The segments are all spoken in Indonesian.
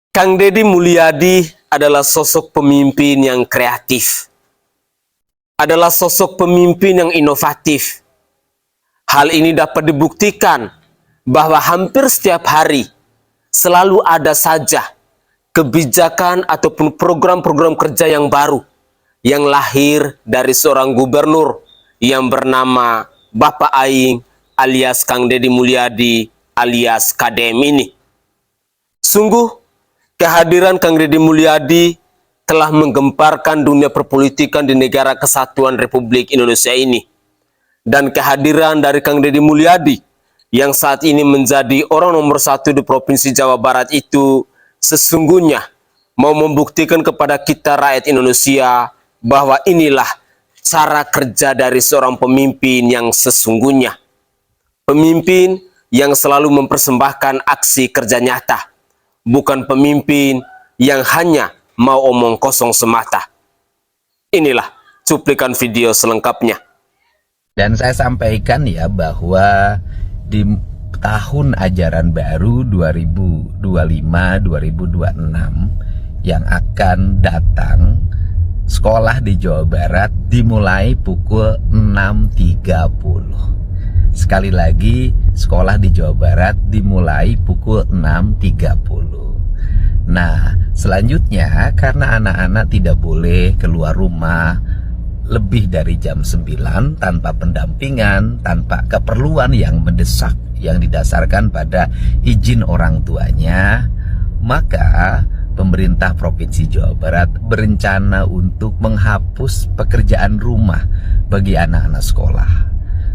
Kang Deddy Mulyadi adalah sosok pemimpin yang kreatif, adalah sosok pemimpin yang inovatif. Hal ini dapat dibuktikan bahwa hampir setiap hari selalu ada saja kebijakan ataupun program-program kerja yang baru yang lahir dari seorang gubernur yang bernama Bapak Aing alias Kang Deddy Mulyadi alias KDM ini. Sungguh, kehadiran Kang Deddy Mulyadi telah menggemparkan dunia perpolitikan di negara kesatuan Republik Indonesia ini. Dan kehadiran dari Kang Deddy Mulyadi yang saat ini menjadi orang nomor 1 di Provinsi Jawa Barat itu sesungguhnya mau membuktikan kepada kita rakyat Indonesia bahwa inilah cara kerja dari seorang pemimpin yang sesungguhnya. Pemimpin yang selalu mempersembahkan aksi kerja nyata, bukan pemimpin yang hanya mau omong kosong semata. Inilah cuplikan video selengkapnya. Dan saya sampaikan ya bahwa di tahun ajaran baru 2025-2026 yang akan datang, sekolah di Jawa Barat dimulai pukul 6.30. Sekali lagi, sekolah di Jawa Barat dimulai pukul 6.30. Nah, selanjutnya karena anak-anak tidak boleh keluar rumah lebih dari jam 9 tanpa pendampingan, tanpa keperluan yang mendesak yang didasarkan pada izin orang tuanya, maka pemerintah Provinsi Jawa Barat berencana untuk menghapus pekerjaan rumah bagi anak-anak sekolah.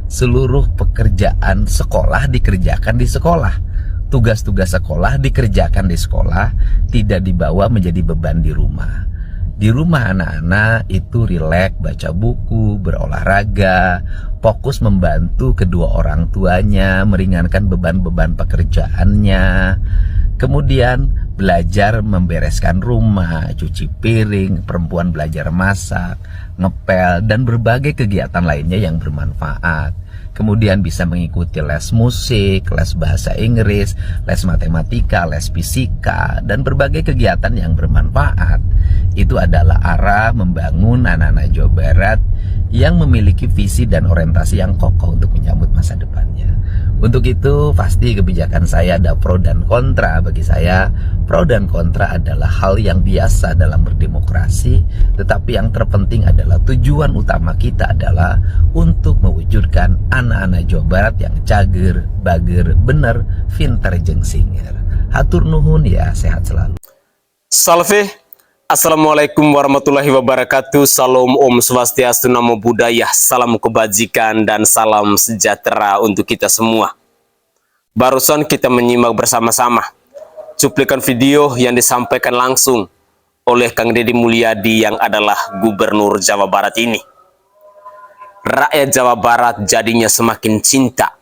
Seluruh pekerjaan sekolah dikerjakan di sekolah. Tugas-tugas sekolah dikerjakan di sekolah, tidak dibawa menjadi beban di rumah. Di rumah anak-anak itu rileks, baca buku, berolahraga, fokus membantu kedua orang tuanya, meringankan beban-beban pekerjaannya. Kemudian belajar membereskan rumah, cuci piring, perempuan belajar masak, ngepel, dan berbagai kegiatan lainnya yang bermanfaat. Kemudian bisa mengikuti les musik, les bahasa Inggris, les matematika, les fisika, dan berbagai kegiatan yang bermanfaat. Itu adalah arah membangun anak-anak Jawa Barat yang memiliki visi dan orientasi yang kokoh untuk menyambut masa depannya. Untuk itu pasti kebijakan saya ada pro dan kontra. Bagi saya pro dan kontra adalah hal yang biasa dalam berdemokrasi, tetapi yang terpenting adalah tujuan utama kita adalah untuk mewujudkan anak-anak Jawa Barat yang cager, bager, bener, pinter, jeung singer. Hatur nuhun ya, sehat selalu. Salve, Assalamualaikum warahmatullahi wabarakatuh. Salam Om Swastiastu, Namo Buddhaya, salam kebajikan dan salam sejahtera untuk kita semua. Barusan kita menyimak bersama-sama cuplikan video yang disampaikan langsung oleh Kang Deddy Mulyadi yang adalah Gubernur Jawa Barat ini. Rakyat Jawa Barat jadinya semakin cinta.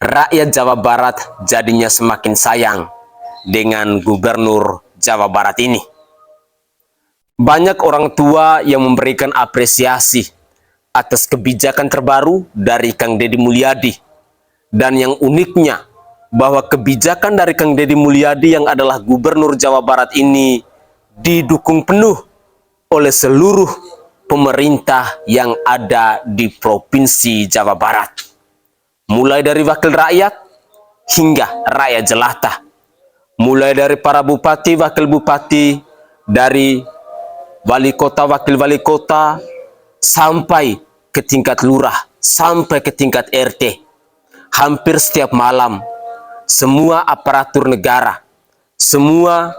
Rakyat Jawa Barat jadinya semakin sayang dengan Gubernur Jawa Barat ini. Banyak orang tua yang memberikan apresiasi atas kebijakan terbaru dari Kang Deddy Mulyadi. Dan yang uniknya, bahwa kebijakan dari Kang Deddy Mulyadi yang adalah Gubernur Jawa Barat ini didukung penuh oleh seluruh pemerintah yang ada di Provinsi Jawa Barat. Mulai dari wakil rakyat hingga rakyat jelata. Mulai dari para bupati, wakil bupati, dari wali kota, wakil wali kota, sampai ke tingkat lurah, sampai ke tingkat RT. Hampir setiap malam, semua aparatur negara, semua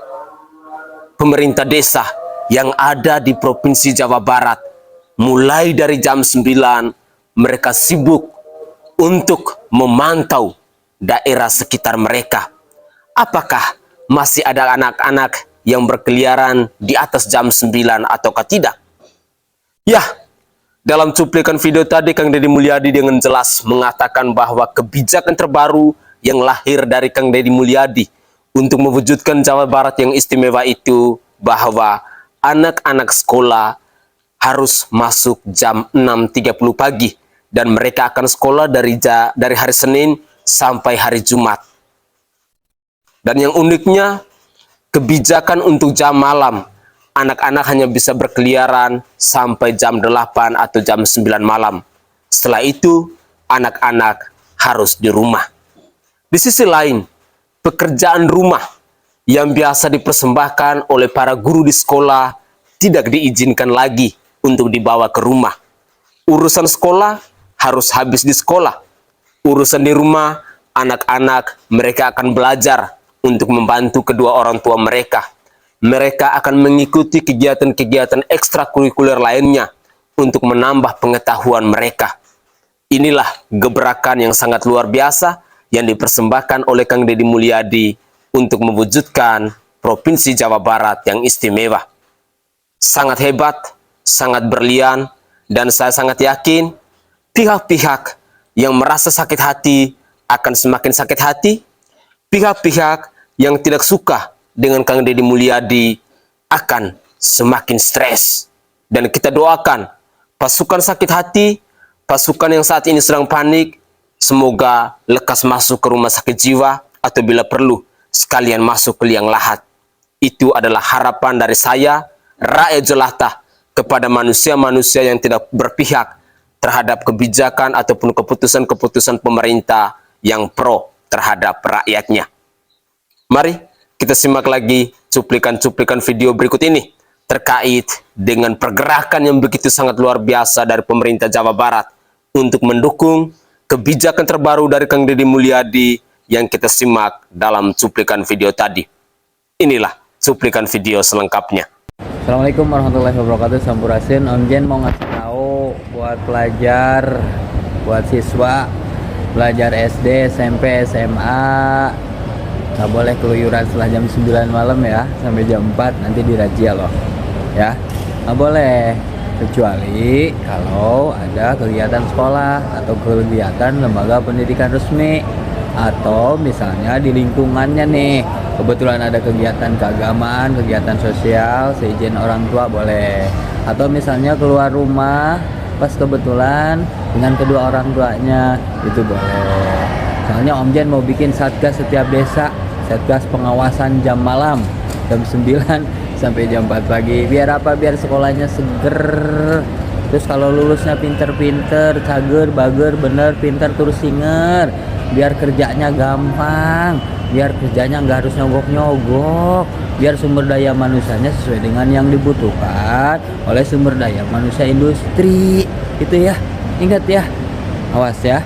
pemerintah desa yang ada di Provinsi Jawa Barat, mulai dari jam 9, mereka sibuk untuk memantau daerah sekitar mereka. Apakah masih ada anak-anak yang berkeliaran di atas jam 9 ataukah tidak? Ya, dalam cuplikan video tadi Kang Deddy Mulyadi dengan jelas mengatakan bahwa kebijakan terbaru yang lahir dari Kang Deddy Mulyadi untuk mewujudkan Jawa Barat yang istimewa itu bahwa anak-anak sekolah harus masuk jam 6.30 pagi dan mereka akan sekolah dari hari Senin sampai hari Jumat. Dan yang uniknya, kebijakan untuk jam malam. Anak-anak hanya bisa berkeliaran sampai jam 8 atau jam 9 malam. Setelah itu, anak-anak harus di rumah. Di sisi lain, pekerjaan rumah yang biasa dipersembahkan oleh para guru di sekolah tidak diizinkan lagi untuk dibawa ke rumah. Urusan sekolah harus habis di sekolah. Urusan di rumah, anak-anak mereka akan belajar untuk membantu kedua orang tua mereka. Mereka akan mengikuti kegiatan-kegiatan ekstrakurikuler lainnya untuk menambah pengetahuan mereka. Inilah gebrakan yang sangat luar biasa yang dipersembahkan oleh Kang Deddy Mulyadi untuk mewujudkan Provinsi Jawa Barat yang istimewa. Sangat hebat, sangat berlian, dan saya sangat yakin pihak-pihak yang merasa sakit hati akan semakin sakit hati. Pihak-pihak yang tidak suka dengan Kang Deddy Mulyadi akan semakin stres. Dan kita doakan pasukan sakit hati, pasukan yang saat ini sedang panik, semoga lekas masuk ke rumah sakit jiwa atau bila perlu sekalian masuk ke liang lahat. Itu adalah harapan dari saya, rakyat jelata, kepada manusia-manusia yang tidak berpihak terhadap kebijakan ataupun keputusan-keputusan pemerintah yang pro terhadap rakyatnya. Mari kita simak lagi cuplikan-cuplikan video berikut ini terkait dengan pergerakan yang begitu sangat luar biasa dari pemerintah Jawa Barat untuk mendukung kebijakan terbaru dari Kang Deddy Mulyadi yang kita simak dalam cuplikan video tadi. Inilah cuplikan video selengkapnya. Assalamualaikum warahmatullahi wabarakatuh. Sampurasun. Om Jen mau ngasih tahu buat pelajar, buat siswa belajar SD, SMP, SMA nggak boleh keluyuran setelah jam 9 malam ya, sampai jam 4 nanti dirazia loh ya. Nggak boleh, kecuali kalau ada kegiatan sekolah atau kegiatan lembaga pendidikan resmi, atau misalnya di lingkungannya nih kebetulan ada kegiatan keagamaan, kegiatan sosial, seizin orang tua boleh. Atau misalnya keluar rumah pas kebetulan dengan kedua orang tuanya, itu boleh. Soalnya Om Jen mau bikin satgas setiap desa, satgas pengawasan jam malam, jam 9 sampai jam 4 pagi. Biar apa? Biar sekolahnya seger. Terus kalau lulusnya pinter-pinter, cager, bager, bener, pinter, terus singer. Biar kerjanya gampang, biar kerjanya nggak harus nyogok-nyogok, biar sumber daya manusianya sesuai dengan yang dibutuhkan oleh sumber daya manusia industri. Itu ya, ingat ya, awas ya,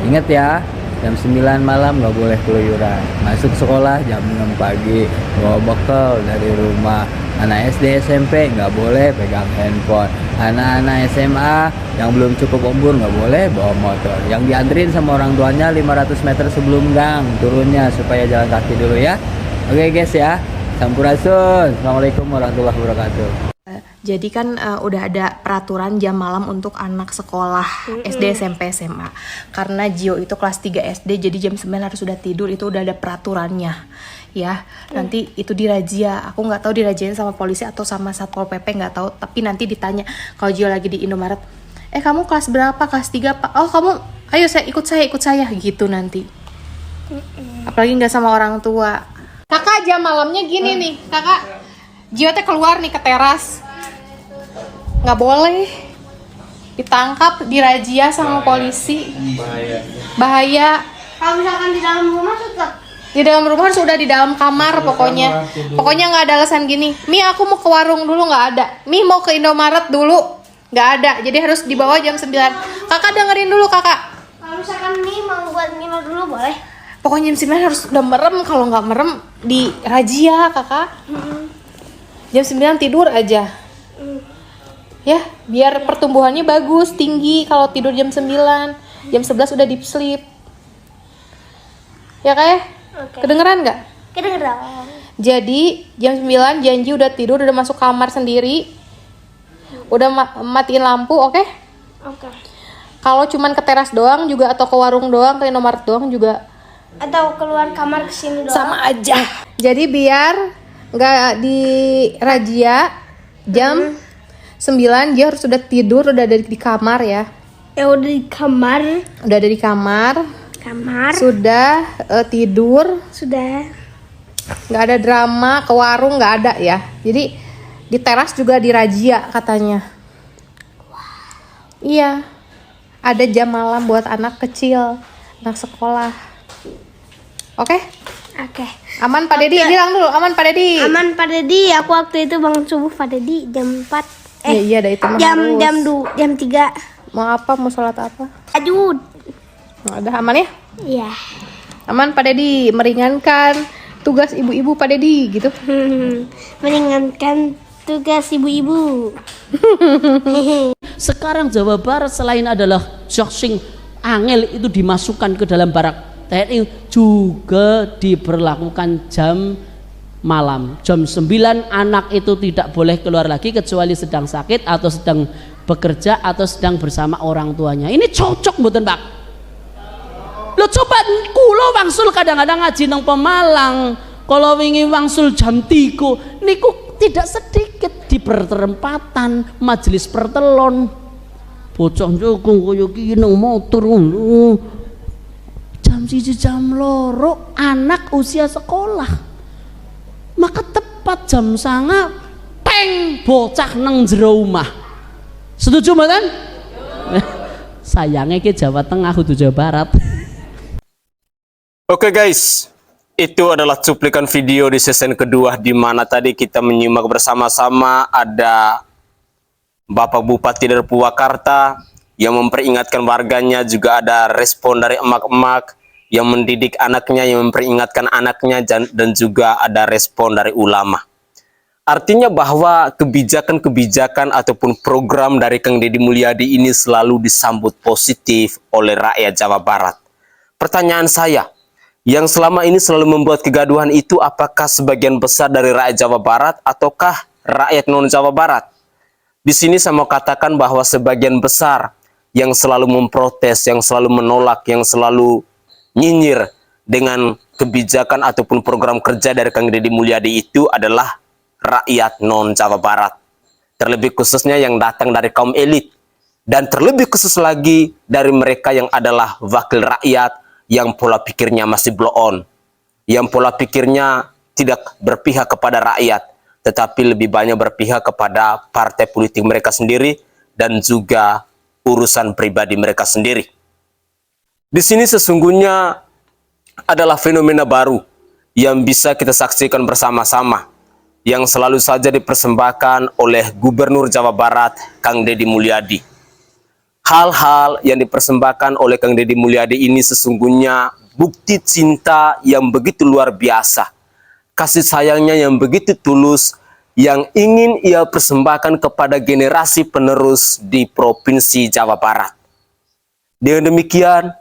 ingat ya, jam 9 malam nggak boleh keluyuran. Masuk sekolah jam 6 pagi, bawa bekal dari rumah. Anak SD SMP nggak boleh pegang handphone. Anak-anak SMA yang belum cukup umur nggak boleh bawa motor. Yang dianterin sama orang tuanya 500 meter sebelum gang turunnya, supaya jalan kaki dulu ya. Oke guys ya, sampurasun. Assalamualaikum warahmatullahi wabarakatuh. Jadi kan udah ada peraturan jam malam untuk anak sekolah SD, SMP, SMA. Karena Gio itu kelas 3 SD, jadi jam 9 harus sudah tidur, itu udah ada peraturannya. Ya, nanti itu dirazia. Aku nggak tahu diraziain sama polisi atau sama Satpol PP, nggak tahu. Tapi nanti ditanya kalau Gio lagi di Indomaret, kamu kelas berapa? Kelas 3 Pak? Oh kamu, ayo ikut saya gitu nanti. Apalagi nggak sama orang tua. Kakak jam malamnya gini nih, kakak. Gio teh keluar nih ke teras, nggak boleh, ditangkap, dirazia sama polisi. Bahaya. Kalau misalkan di dalam rumah tetap Di dalam rumah harus udah di dalam kamar pokoknya. Pokoknya nggak ada alasan gini, Mi aku mau ke warung dulu, nggak ada. Mi mau ke Indomaret dulu, nggak ada. Jadi harus dibawa jam 9. Kakak dengerin dulu kakak. kalau misalkan Mi mau buat minum dulu boleh. Pokoknya jam 9 harus udah merem. Kalau nggak merem di razia kakak. Jam 9 tidur aja. Ya, biar pertumbuhannya bagus, tinggi kalau tidur jam 9. Jam 11 udah deep sleep. Ya kayak? Oke. Kedengeran nggak? Kedengeran. Jadi jam 9 janji udah tidur, udah masuk kamar sendiri. Udah matiin lampu, oke? Oke. Kalau cuman ke teras doang juga, atau ke warung doang, ke Indomaret doang juga Atau keluar kamar kesini doang. sama aja. Jadi biar nggak dirazia jam 9 dia harus sudah tidur, udah ada di kamar ya. Ya udah di kamar. Udah ada di kamar, Kamar. sudah tidur. Sudah. nggak ada drama, ke warung nggak ada ya. Jadi di teras juga dirazia katanya. Iya, ada jam malam buat anak kecil, anak sekolah. Oke? Oke. Aman Pak Dedi, bilang dulu, aman Pak Dedi. Aman Pak Dedi, aku waktu itu bangun subuh Pak Dedi jam 4. Iya, ada itu mah harus. jam 3. Mau apa? Mau sholat apa? Ajud. Ada aman ya? Iya. Aman Pak Dedi, meringankan tugas ibu-ibu Pak Dedi gitu. Meringankan tugas ibu-ibu. Sekarang Jawa Barat selain adalah joxing angel itu dimasukkan ke dalam barak TNI, juga diberlakukan jam malam. Jam 9 anak itu tidak boleh keluar lagi kecuali sedang sakit atau sedang bekerja atau sedang bersama orang tuanya. Ini cocok mboten Pak? Lo coba kulo wangsul kadang-kadang ngaji nang Pemalang, kalau wingi wangsul jam 3 niku tidak sedikit di perempatan majelis pertelon. Bocah jogong kaya ki nang motor ngono. Jam 1 jam 2 anak usia sekolah. Maka tepat jam 9 peng bocah nang jero omah. Setuju mboten? Sayangnya ke Jawa Tengah kudu Jawa Barat. Oke guys, itu adalah cuplikan video di season kedua di mana tadi kita menyimak bersama-sama ada Bapak Bupati dari Purwakarta yang memperingatkan warganya, juga ada respon dari emak-emak yang mendidik anaknya, yang memperingatkan anaknya, dan juga ada respon dari ulama. Artinya bahwa kebijakan-kebijakan ataupun program dari Kang Deddy Mulyadi ini selalu disambut positif oleh rakyat Jawa Barat. Pertanyaan saya, yang selama ini selalu membuat kegaduhan itu apakah sebagian besar dari rakyat Jawa Barat ataukah rakyat non-Jawa Barat? Di sini saya mau katakan bahwa sebagian besar yang selalu memprotes, yang selalu menolak, yang selalu nyinyir dengan kebijakan ataupun program kerja dari Kang Deddy Mulyadi itu adalah rakyat non-Jawa Barat. Terlebih khususnya yang datang dari kaum elit. Dan terlebih khusus lagi dari mereka yang adalah wakil rakyat yang pola pikirnya masih blow on, yang pola pikirnya tidak berpihak kepada rakyat, tetapi lebih banyak berpihak kepada partai politik mereka sendiri dan juga urusan pribadi mereka sendiri. Di sini sesungguhnya adalah fenomena baru yang bisa kita saksikan bersama-sama, yang selalu saja dipersembahkan oleh Gubernur Jawa Barat, Kang Deddy Mulyadi. Hal-hal yang dipersembahkan oleh Kang Deddy Mulyadi ini sesungguhnya bukti cinta yang begitu luar biasa. Kasih sayangnya yang begitu tulus yang ingin ia persembahkan kepada generasi penerus di Provinsi Jawa Barat. Dengan demikian,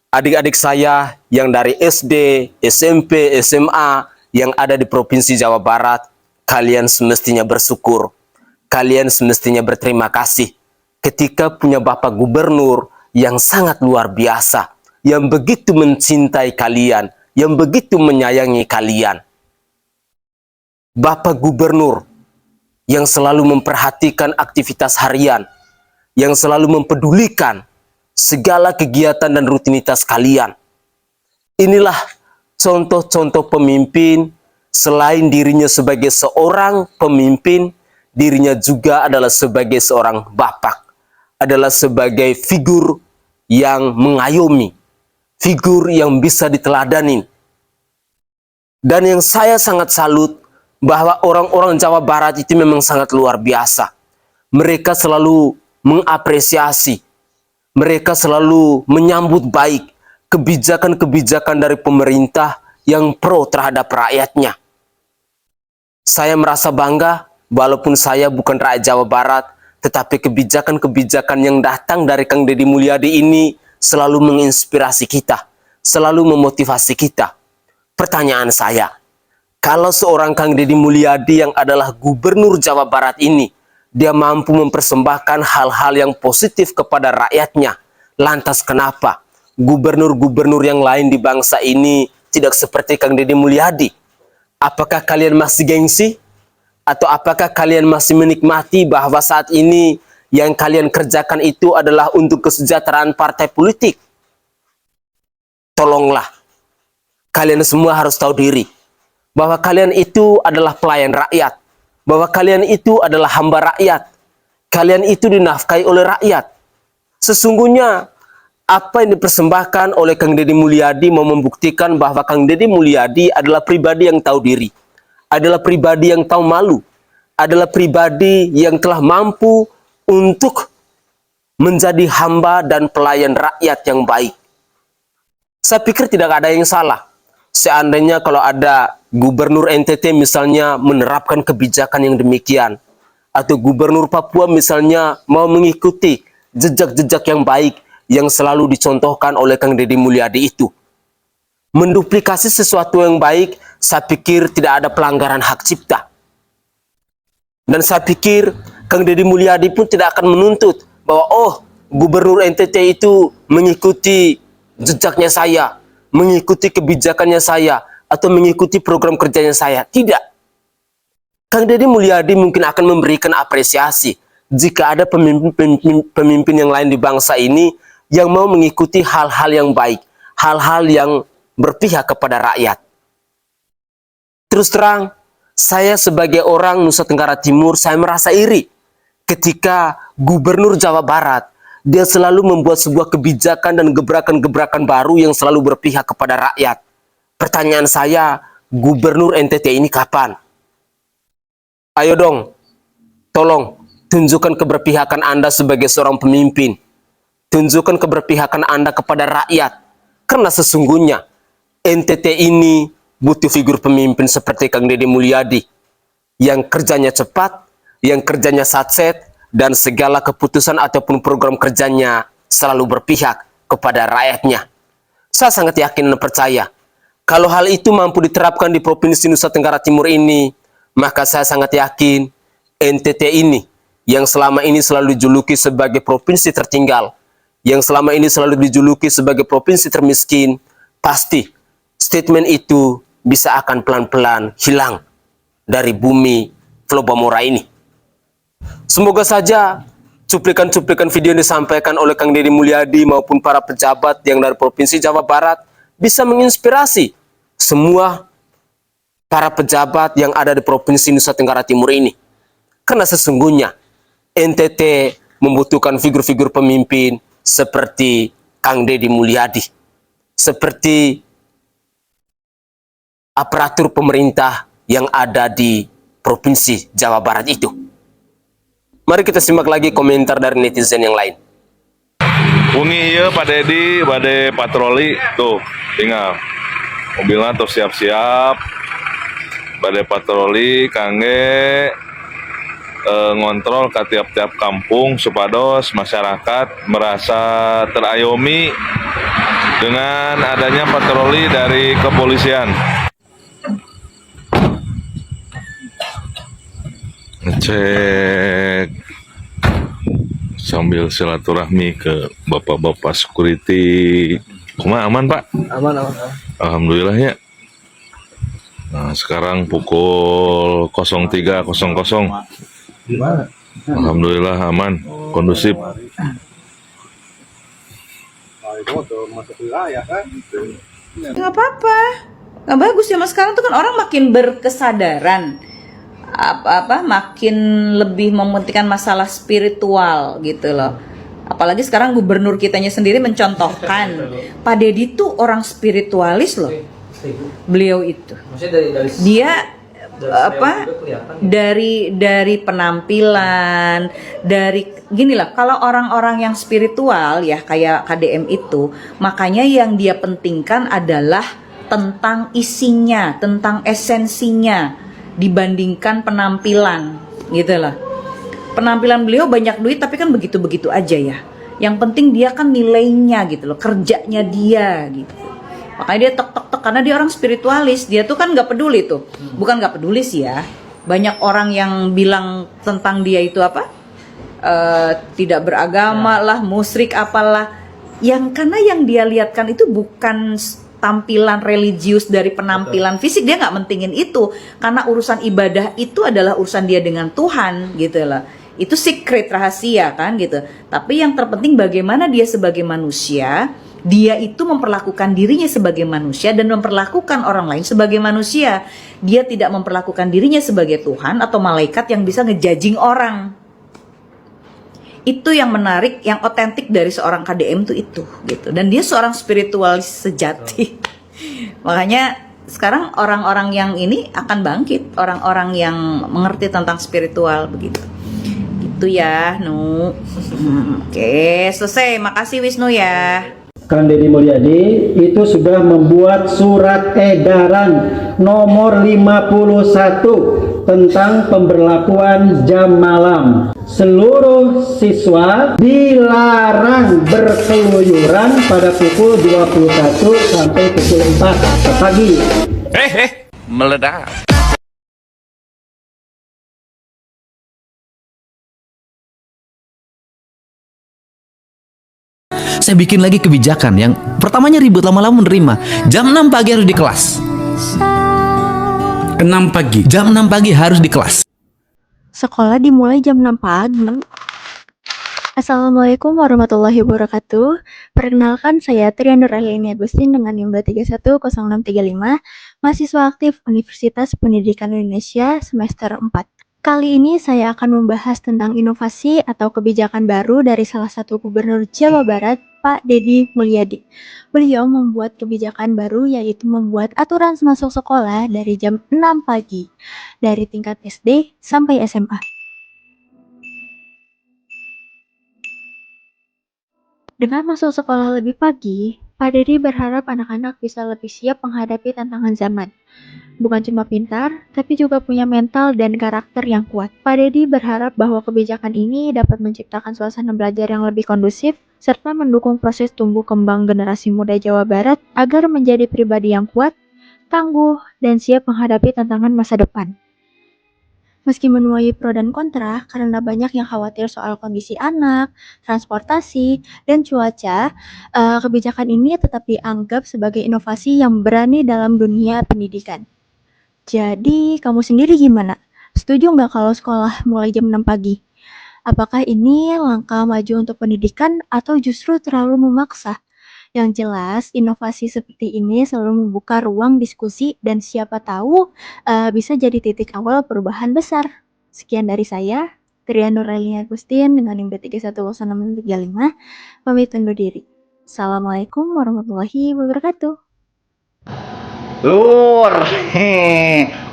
adik-adik saya yang dari SD, SMP, SMA yang ada di Provinsi Jawa Barat, kalian semestinya bersyukur. Kalian semestinya berterima kasih ketika punya Bapak Gubernur yang sangat luar biasa, yang begitu mencintai kalian, yang begitu menyayangi kalian. Bapak Gubernur yang selalu memperhatikan aktivitas harian, yang selalu mempedulikan segala kegiatan dan rutinitas kalian. Inilah contoh-contoh pemimpin, selain dirinya sebagai seorang pemimpin, dirinya juga adalah sebagai seorang bapak, adalah sebagai figur yang mengayomi, figur yang bisa diteladani. Dan yang saya sangat salut bahwa orang-orang Jawa Barat itu memang sangat luar biasa. Mereka selalu mengapresiasi, mereka selalu menyambut baik kebijakan-kebijakan dari pemerintah yang pro terhadap rakyatnya. Saya merasa bangga walaupun saya bukan rakyat Jawa Barat, tetapi kebijakan-kebijakan yang datang dari Kang Deddy Mulyadi ini selalu menginspirasi kita, selalu memotivasi kita. Pertanyaan saya, kalau seorang Kang Deddy Mulyadi yang adalah Gubernur Jawa Barat ini, dia mampu mempersembahkan hal-hal yang positif kepada rakyatnya, lantas kenapa gubernur-gubernur yang lain di bangsa ini tidak seperti Kang Deddy Mulyadi? Apakah kalian masih gengsi? Atau apakah kalian masih menikmati bahwa saat ini yang kalian kerjakan itu adalah untuk kesejahteraan partai politik? Tolonglah, kalian semua harus tahu diri bahwa kalian itu adalah pelayan rakyat, bahwa kalian itu adalah hamba rakyat, kalian itu dinafkahi oleh rakyat. Sesungguhnya apa yang dipersembahkan oleh Kang Deddy Mulyadi mau membuktikan bahwa Kang Deddy Mulyadi adalah pribadi yang tahu diri, adalah pribadi yang tahu malu, adalah pribadi yang telah mampu untuk menjadi hamba dan pelayan rakyat yang baik. Saya pikir tidak ada yang salah seandainya kalau ada Gubernur NTT misalnya menerapkan kebijakan yang demikian, atau Gubernur Papua misalnya mau mengikuti jejak-jejak yang baik yang selalu dicontohkan oleh Kang Deddy Mulyadi itu. Menduplikasi sesuatu yang baik, saya pikir tidak ada pelanggaran hak cipta. Dan saya pikir Kang Deddy Mulyadi pun tidak akan menuntut bahwa oh, Gubernur NTT itu mengikuti jejaknya saya, mengikuti kebijakannya saya, atau mengikuti program kerjanya saya. Tidak. Kang Deddy Mulyadi mungkin akan memberikan apresiasi jika ada pemimpin yang lain di bangsa ini yang mau mengikuti hal-hal yang baik, hal-hal yang berpihak kepada rakyat. Terus terang, saya sebagai orang Nusa Tenggara Timur, saya merasa iri ketika Gubernur Jawa Barat, dia selalu membuat sebuah kebijakan dan gebrakan-gebrakan baru yang selalu berpihak kepada rakyat. Pertanyaan saya, Gubernur NTT ini kapan? Ayo dong, tolong tunjukkan keberpihakan Anda sebagai seorang pemimpin. Tunjukkan keberpihakan Anda kepada rakyat. Karena sesungguhnya NTT ini butuh figur pemimpin seperti Kang Deddy Mulyadi yang kerjanya cepat, yang kerjanya satset, dan segala keputusan ataupun program kerjanya selalu berpihak kepada rakyatnya. Saya sangat yakin dan percaya kalau hal itu mampu diterapkan di Provinsi Nusa Tenggara Timur ini, maka saya sangat yakin NTT ini yang selama ini selalu dijuluki sebagai provinsi tertinggal, yang selama ini selalu dijuluki sebagai provinsi termiskin, pasti statement itu bisa akan pelan-pelan hilang dari bumi Flobamora ini. Semoga saja cuplikan-cuplikan video yang disampaikan oleh Kang Deddy Mulyadi maupun para pejabat yang dari Provinsi Jawa Barat bisa menginspirasi semua para pejabat yang ada di Provinsi Nusa Tenggara Timur ini. Karena sesungguhnya NTT membutuhkan figur-figur pemimpin seperti Kang Deddy Mulyadi, seperti aparatur pemerintah yang ada di Provinsi Jawa Barat itu. Mari kita simak lagi komentar dari netizen yang lain. Bungi ya Pak Deddy, bade patroli tuh, tinggal mobilnya tuh siap-siap, bade patroli, kangge ngontrol ke tiap-tiap kampung supados masyarakat merasa terayomi dengan adanya patroli dari kepolisian. Ngecek sambil silaturahmi ke bapak-bapak security. Kumaha aman Pak? Aman. Alhamdulillah ya. Nah, sekarang pukul 03.00. Gimana? Alhamdulillah aman, kondusif. Nggak apa-apa, nggak bagus ya mas. Sekarang tuh kan orang makin berkesadaran, makin lebih mementingkan masalah spiritual gitu loh. Apalagi sekarang gubernur kitanya sendiri mencontohkan Pak Deddy tuh orang spiritualis loh. Beliau itu dia dari penampilan, dari gini lah, kalau orang-orang yang spiritual ya kayak KDM itu, makanya yang dia pentingkan adalah tentang isinya, tentang esensinya dibandingkan penampilan gitu lah. Penampilan beliau banyak duit tapi kan begitu-begitu aja ya. Yang penting dia kan nilainya gitu loh, kerjanya dia gitu. Makanya dia tek karena dia orang spiritualis. Dia tuh kan nggak peduli tuh, bukan nggak peduli sih ya. Banyak orang yang bilang tentang dia itu tidak beragama lah, musyrik apalah. Karena yang dia lihatkan itu bukan tampilan religius dari penampilan fisik, dia nggak mentingin itu. Karena urusan ibadah itu adalah urusan dia dengan Tuhan gitu lah. Itu secret rahasia kan gitu. Tapi yang terpenting bagaimana dia sebagai manusia Dia itu memperlakukan dirinya sebagai manusia dan memperlakukan orang lain sebagai manusia. Dia tidak memperlakukan dirinya sebagai Tuhan atau malaikat yang bisa ngejudging orang. Itu yang menarik, yang otentik dari seorang KDM itu gitu. Dan dia seorang spiritualis sejati. Makanya sekarang orang-orang yang ini akan bangkit, orang-orang yang mengerti tentang spiritual begitu. Gitu ya, Nu. Oke, selesai. Makasih Wisnu ya. Kang Deddy Mulyadi itu sudah membuat surat edaran nomor 51 tentang pemberlakuan jam malam. Seluruh siswa dilarang berkeluyuran pada pukul 21 sampai pukul 4 pagi. Meledak. Saya bikin lagi kebijakan yang pertamanya ribut, lama-lama menerima. Jam 6 pagi harus di kelas. 6 pagi. Jam 6 pagi harus di kelas. Sekolah dimulai jam 6 pagi. Assalamualaikum warahmatullahi wabarakatuh. Perkenalkan, saya Triana Rahlini Agustin dengan NIM 310635, mahasiswa aktif Universitas Pendidikan Indonesia semester 4. Kali ini saya akan membahas tentang inovasi atau kebijakan baru dari salah satu gubernur Jawa Barat, Pak Deddy Mulyadi. Beliau membuat kebijakan baru, yaitu membuat aturan masuk sekolah dari jam 6 pagi, dari tingkat SD sampai SMA. Dengan masuk sekolah lebih pagi, Pak Deddy berharap anak-anak bisa lebih siap menghadapi tantangan zaman. Bukan cuma pintar, tapi juga punya mental dan karakter yang kuat. Pak Deddy berharap bahwa kebijakan ini dapat menciptakan suasana belajar yang lebih kondusif, serta mendukung proses tumbuh kembang generasi muda Jawa Barat agar menjadi pribadi yang kuat, tangguh, dan siap menghadapi tantangan masa depan. Meski menuai pro dan kontra, karena banyak yang khawatir soal kondisi anak, transportasi, dan cuaca, kebijakan ini tetap dianggap sebagai inovasi yang berani dalam dunia pendidikan. Jadi, kamu sendiri gimana? Setuju nggak kalau sekolah mulai jam 6 pagi? Apakah ini langkah maju untuk pendidikan atau justru terlalu memaksa? Yang jelas, inovasi seperti ini selalu membuka ruang diskusi dan siapa tahu bisa jadi titik awal perubahan besar. Sekian dari saya, Triana Rahlini Agustin dengan NIM 310635, pamit undur diri. Assalamualaikum warahmatullahi wabarakatuh. Lur,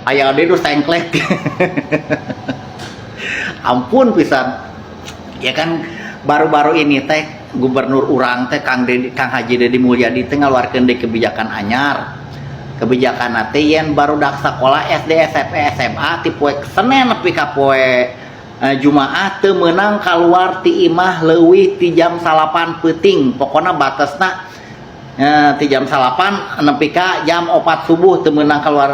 aya ade nu tengklek. Ampun pisan. Ya kan baru-baru ini teh gubernur urang teh Kang Haji Deddy Mulyadi teh ngaluarkeun deui kebijakan anyar. Kebijakan teh yen barudak sakolah SD, SMP, SMA ti poe Senen nepi ka poe Jumaah teu meunang kaluar ti imah leuwih ti jam 8 peuting. Pokona batasna ti jam 8 nepi ka jam 4 subuh teu meunang keluar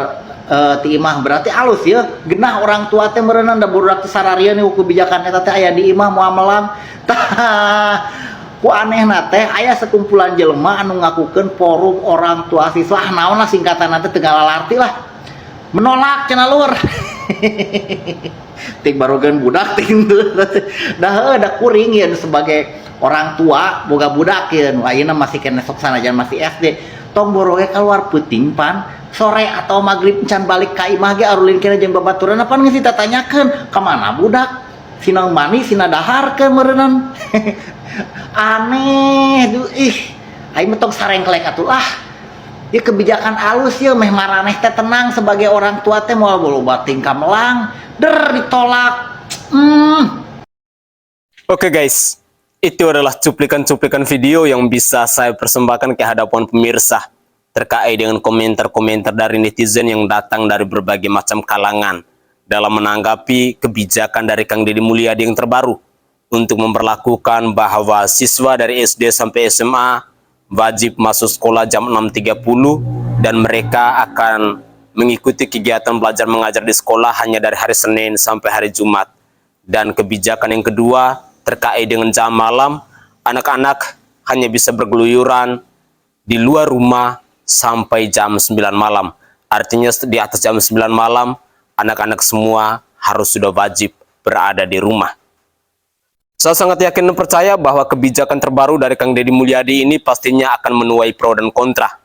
ti imah. Berarti halus ya, genah orang tua teh meureunna da budak teh sararian ku kebijakan eta teh aya di imah moal melang. Tah ku anehna teh aya sekumpulan jelema anu ngakukeun forum orang tua siswa, naon lah singkatan teh teu ngalalarti lah. Menolak cenah lur. Tik barogan budak tik da kuring ya sebagai orang tua boga budak ya ayeuna masih kena sok sanajan masih SD tong boroge keluar peuting pan sore atau maghrib can balik ka imah ge arulin kena jeung babaturan pan geus ditanyakeun ka mana budak sina mani sina dahar ke meureunnan. Aneh aing mah tong sarengklek atuh lah. Ya kebijakan alus ya meh maraneh teh tenang sebagai orang tua teh moal loba tingkah melang ditolak. Oke guys, itu adalah cuplikan-cuplikan video yang bisa saya persembahkan ke hadapan pemirsa terkait dengan komentar-komentar dari netizen yang datang dari berbagai macam kalangan dalam menanggapi kebijakan dari Kang Deddy Mulyadi yang terbaru untuk memperlakukan bahwa siswa dari SD sampai SMA wajib masuk sekolah jam 6.30 dan mereka akan mengikuti kegiatan belajar mengajar di sekolah hanya dari hari Senin sampai hari Jumat. Dan kebijakan yang kedua terkait dengan jam malam, anak-anak hanya bisa bergeluyuran di luar rumah sampai jam 9 malam. Artinya di atas jam 9 malam, anak-anak semua harus sudah wajib berada di rumah. Saya sangat yakin dan percaya bahwa kebijakan terbaru dari Kang Deddy Mulyadi ini pastinya akan menuai pro dan kontra.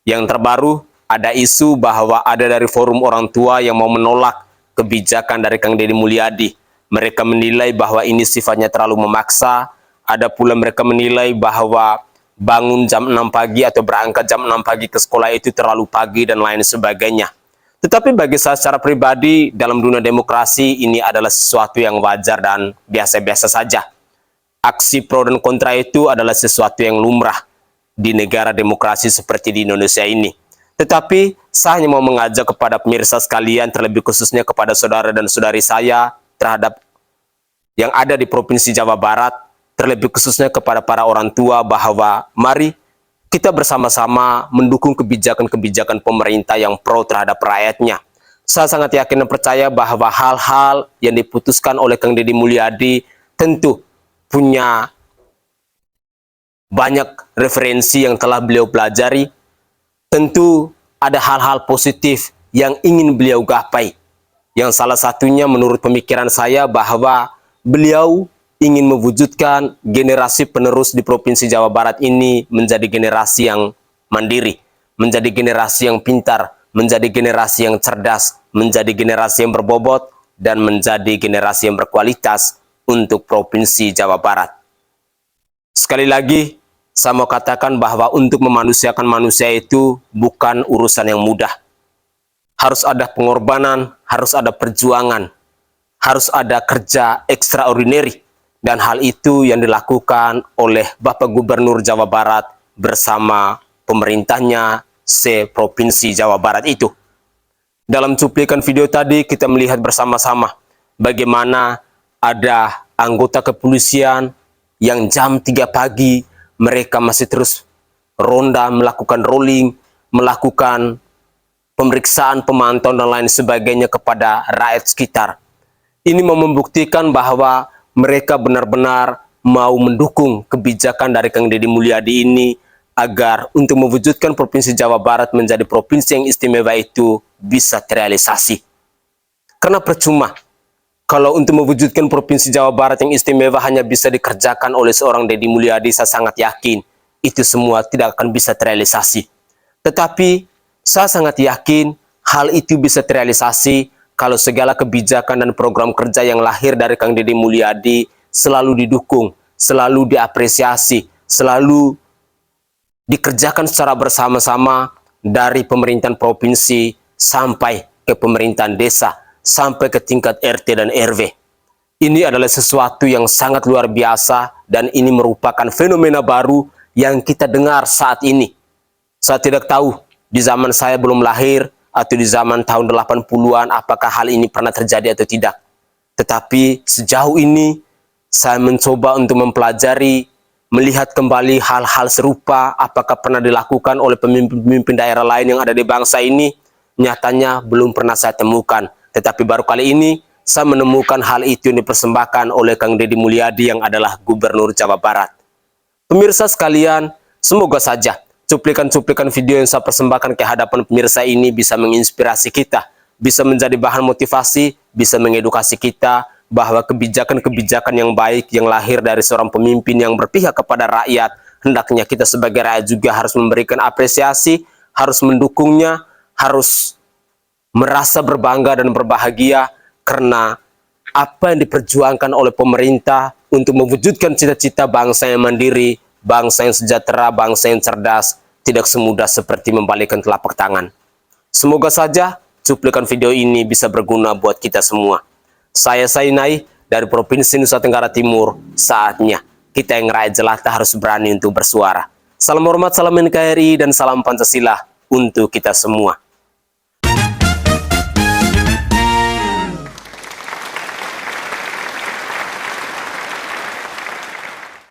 Yang terbaru, ada isu bahwa ada dari forum orang tua yang mau menolak kebijakan dari Kang Deddy Mulyadi. Mereka menilai bahwa ini sifatnya terlalu memaksa. Ada pula mereka menilai bahwa bangun jam 6 pagi atau berangkat jam 6 pagi ke sekolah itu terlalu pagi dan lain sebagainya. Tetapi bagi saya secara pribadi, dalam dunia demokrasi ini adalah sesuatu yang wajar dan biasa-biasa saja. Aksi pro dan kontra itu adalah sesuatu yang lumrah di negara demokrasi seperti di Indonesia ini. Tetapi saya hanya mau mengajak kepada pemirsa sekalian, terlebih khususnya kepada saudara dan saudari saya terhadap yang ada di Provinsi Jawa Barat, terlebih khususnya kepada para orang tua, bahwa mari kita bersama-sama mendukung kebijakan-kebijakan pemerintah yang pro terhadap rakyatnya. Saya sangat yakin dan percaya bahwa hal-hal yang diputuskan oleh Kang Deddy Mulyadi tentu punya banyak referensi yang telah beliau pelajari. Tentu ada hal-hal positif yang ingin beliau gapai. Yang salah satunya menurut pemikiran saya bahwa beliau ingin mewujudkan generasi penerus di Provinsi Jawa Barat ini menjadi generasi yang mandiri, menjadi generasi yang pintar, menjadi generasi yang cerdas, menjadi generasi yang berbobot, dan menjadi generasi yang berkualitas untuk Provinsi Jawa Barat. Sekali lagi, saya mau katakan bahwa untuk memanusiakan manusia itu bukan urusan yang mudah. Harus ada pengorbanan, harus ada perjuangan, harus ada kerja extraordinary. Dan hal itu yang dilakukan oleh Bapak Gubernur Jawa Barat bersama pemerintahnya se-Provinsi Jawa Barat itu. Dalam cuplikan video tadi kita melihat bersama-sama bagaimana ada anggota kepolisian yang jam 3 pagi mereka masih terus ronda, melakukan rolling, melakukan pemeriksaan, pemantauan dan lain sebagainya kepada rakyat sekitar. Ini mau membuktikan bahwa mereka benar-benar mau mendukung kebijakan dari Kang Deddy Mulyadi ini agar untuk mewujudkan Provinsi Jawa Barat menjadi provinsi yang istimewa itu bisa terrealisasi. Karena percuma kalau untuk mewujudkan Provinsi Jawa Barat yang istimewa hanya bisa dikerjakan oleh seorang Deddy Mulyadi, saya sangat yakin itu semua tidak akan bisa terrealisasi. Tetapi saya sangat yakin hal itu bisa terrealisasi kalau segala kebijakan dan program kerja yang lahir dari Kang Deddy Mulyadi selalu didukung, selalu diapresiasi, selalu dikerjakan secara bersama-sama dari pemerintahan provinsi sampai ke pemerintahan desa, sampai ke tingkat RT dan RW. Ini adalah sesuatu yang sangat luar biasa dan ini merupakan fenomena baru yang kita dengar saat ini. Saya tidak tahu di zaman saya belum lahir atau di zaman tahun 80-an apakah hal ini pernah terjadi atau tidak. Tetapi sejauh ini saya mencoba untuk mempelajari, melihat kembali hal-hal serupa apakah pernah dilakukan oleh pemimpin-pemimpin daerah lain yang ada di bangsa ini. Nyatanya belum pernah saya temukan. Tetapi baru kali ini saya menemukan hal itu yang dipersembahkan oleh Kang Deddy Mulyadi yang adalah Gubernur Jawa Barat. Pemirsa sekalian, semoga saja cuplikan-cuplikan video yang saya persembahkan ke hadapan pemirsa ini bisa menginspirasi kita, bisa menjadi bahan motivasi, bisa mengedukasi kita bahwa kebijakan-kebijakan yang baik yang lahir dari seorang pemimpin yang berpihak kepada rakyat, hendaknya kita sebagai rakyat juga harus memberikan apresiasi, harus mendukungnya, harus merasa berbangga dan berbahagia karena apa yang diperjuangkan oleh pemerintah untuk mewujudkan cita-cita bangsa yang mandiri, bangsa yang sejahtera, bangsa yang cerdas, tidak semudah seperti membalikkan telapak tangan. Semoga saja cuplikan video ini bisa berguna buat kita semua. Saya Sainai dari Provinsi Nusa Tenggara Timur. Saatnya kita yang rakyat jelata harus berani untuk bersuara. Salam hormat, salam NKRI, dan salam Pancasila untuk kita semua.